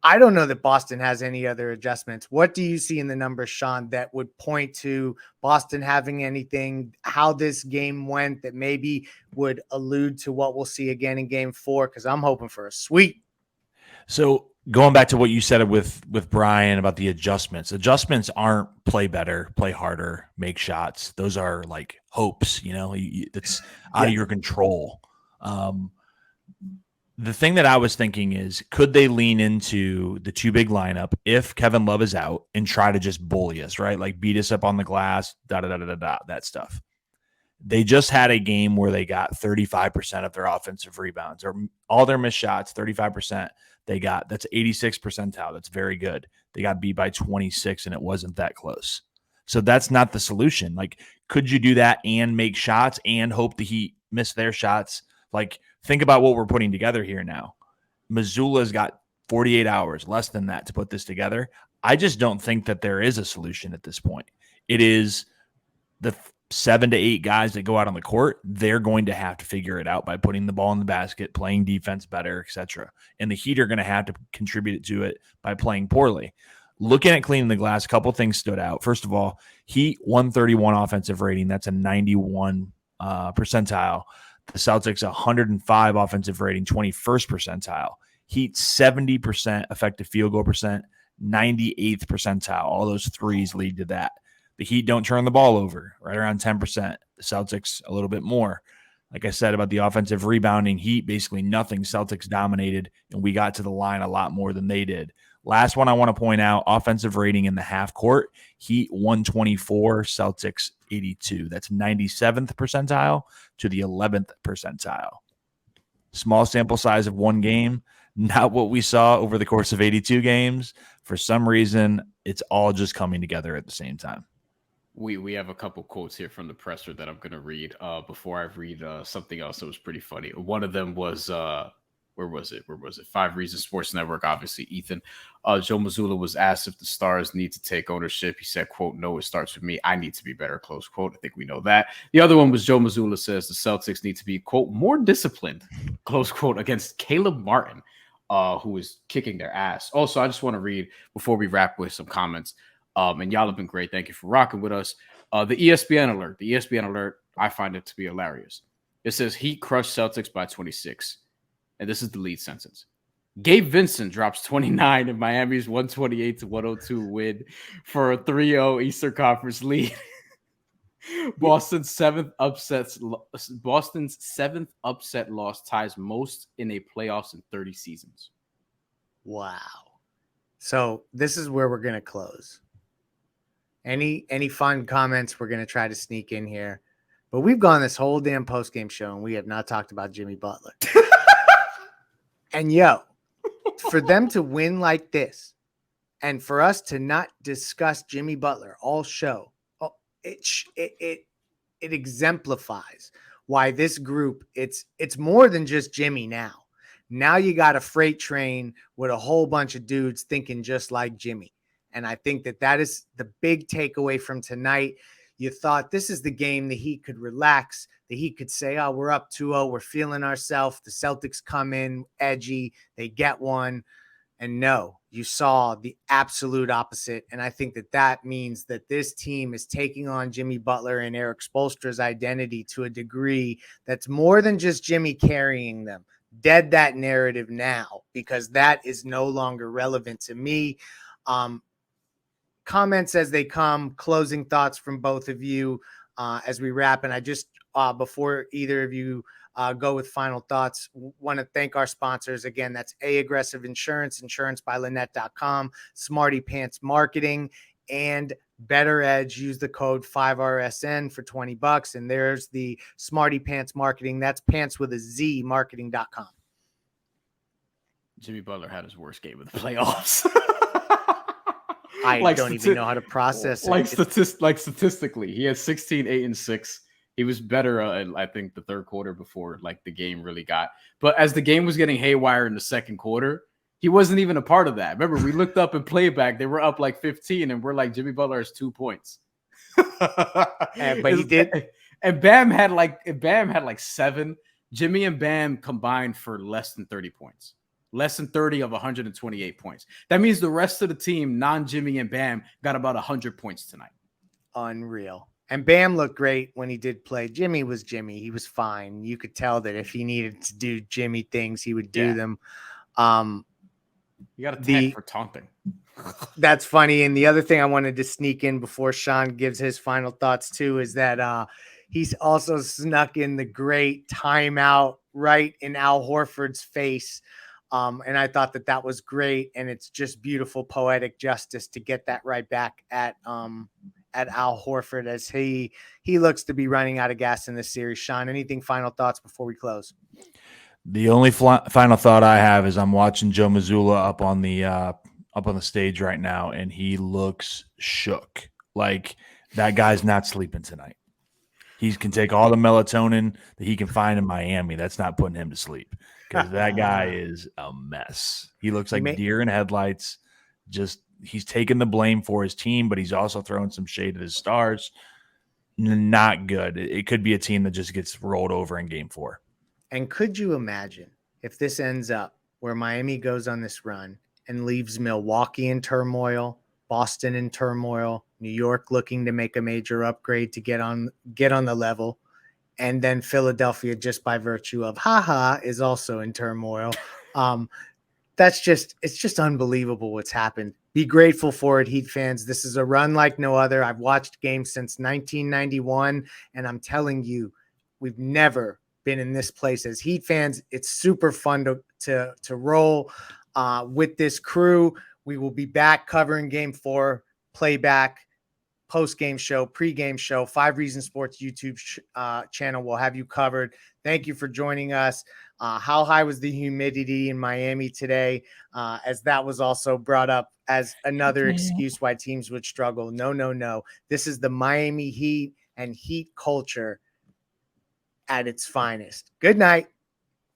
I don't know that Boston has any other adjustments. What do you see in the numbers, Sean, that would point to Boston having anything, how this game went that maybe would allude to what we'll see again in game 4? Because I'm hoping for a sweep. So going back to what you said with Brian about the adjustments aren't play better, play harder, make shots. Those are like hopes, that's out of your control. The thing that I was thinking is, could they lean into the two big lineup if Kevin Love is out and try to just bully us, right? Like beat us up on the glass, that stuff. They just had a game where they got 35% of their offensive rebounds, or all their missed shots, 35% they got. That's 86th percentile. That's very good. They got beat by 26 and it wasn't that close. So that's not the solution. Like, could you do that and make shots and hope the Heat miss their shots? Like, think about what we're putting together here now. Missoula's got 48 hours, less than that, to put this together. I just don't think that there is a solution at this point. It is the 7 to 8 guys that go out on the court. They're going to have to figure it out by putting the ball in the basket, playing defense better, etc. And the Heat are going to have to contribute to it by playing poorly. Looking at cleaning the glass, a couple things stood out. First of all, Heat 131 offensive rating. That's a 91 percentile. The Celtics 105 offensive rating, 21st percentile. Heat 70% effective field goal percent, 98th percentile. All those threes lead to that. The Heat don't turn the ball over, right around 10%. The Celtics a little bit more. Like I said about the offensive rebounding, Heat basically nothing. Celtics dominated, and we got to the line a lot more than they did. Last one I want to point out, offensive rating in the half court, Heat 124, Celtics 82. That's 97th percentile to the 11th percentile. Small sample size of one game, not what we saw over the course of 82 games. For some reason, it's all just coming together at the same time. We have a couple quotes here from the presser that I'm going to read before I read something else that was pretty funny. One of them was where was it? 5 Reasons Sports Network, obviously, Ethan. Joe Mazzulla was asked if the Stars need to take ownership. He said, quote, "No, it starts with me. I need to be better," close quote. I think we know that. The other one was Joe Mazzulla says the Celtics need to be, quote, "more disciplined," close quote, against Caleb Martin, who is kicking their ass. Also, I just want to read, before we wrap, with some comments. And y'all have been great. Thank you for rocking with us. The ESPN alert, I find it to be hilarious. It says Heat crushed Celtics by 26. And this is the lead sentence. Gabe Vincent drops 29 in Miami's 128-102 win for a 3-0 Eastern Conference lead. Boston's seventh upset loss ties most in a playoffs in 30 seasons. Wow. So this is where we're going to close. Any fun comments we're going to try to sneak in here. But we've gone this whole damn postgame show and we have not talked about Jimmy Butler. And for them to win like this and for us to not discuss Jimmy Butler all show, it exemplifies why this group, it's more than just Jimmy now. Now you got a freight train with a whole bunch of dudes thinking just like Jimmy. And I think that is the big takeaway from tonight. You thought this is the game the Heat could relax. The Heat could say, oh, we're up 2-0. We're feeling ourselves. The Celtics come in edgy. They get one. And no, you saw the absolute opposite. And I think that means that this team is taking on Jimmy Butler and Eric Spoelstra's identity to a degree that's more than just Jimmy carrying them. Dead that narrative now, because that is no longer relevant to me. Comments as they come, closing thoughts from both of you as we wrap. And I just, before either of you go with final thoughts, want to thank our sponsors. Again, that's Aggressive Insurance, insurancebyLynette.com, Smarty Pants Marketing, and Better Edge. Use the code 5RSN for $20. And there's the Smarty Pants Marketing. That's pants with a Z, marketing.com. Jimmy Butler had his worst game of the playoffs. I don't even know how to process it. Statistically, he had 16, 8, and 6. He was better, I think, the third quarter before the game really got. But as the game was getting haywire in the second quarter, he wasn't even a part of that. Remember, we looked up in playback; they were up 15, and we're like, Jimmy Butler has 2 points. But he did. And Bam had 7. Jimmy and Bam combined for less than 30 points. less than 30 of 128 points. That means the rest of the team, non-Jimmy and Bam, got about 100 points tonight. Unreal. And Bam looked great when he did play. Jimmy was Jimmy. He was fine. You could tell that if he needed to do Jimmy things, he would do them. You got a tag for taunting. That's funny. And the other thing I wanted to sneak in before Sean gives his final thoughts too is that he's also snuck in the great timeout right in Al Horford's face. And I thought that was great. And it's just beautiful poetic justice to get that right back at Al Horford as he looks to be running out of gas in this series. Sean, anything final thoughts before we close? The only final thought I have is I'm watching Joe Mazzulla up on the stage right now, and he looks shook. Like that guy's not sleeping tonight. He can take all the melatonin that he can find in Miami. That's not putting him to sleep because that guy is a mess. He looks like deer in headlights. Just he's taking the blame for his team, but he's also throwing some shade at his stars. Not good. It could be a team that just gets rolled over in Game 4. And could you imagine if this ends up where Miami goes on this run and leaves Milwaukee in turmoil, Boston in turmoil, New York looking to make a major upgrade to get on the level, and then Philadelphia, just by virtue of is also in turmoil. It's just unbelievable what's happened. Be grateful for it, Heat fans. This is a run like no other. I've watched games since 1991, and I'm telling you, we've never been in this place as Heat fans. It's super fun to roll with this crew. We will be back covering Game 4, playback, post-game show, pre-game show. 5 Reasons Sports YouTube channel will have you covered. Thank you for joining us. How high was the humidity in Miami today? As that was also brought up as another excuse why teams would struggle. No. This is the Miami Heat and Heat culture at its finest. Good night.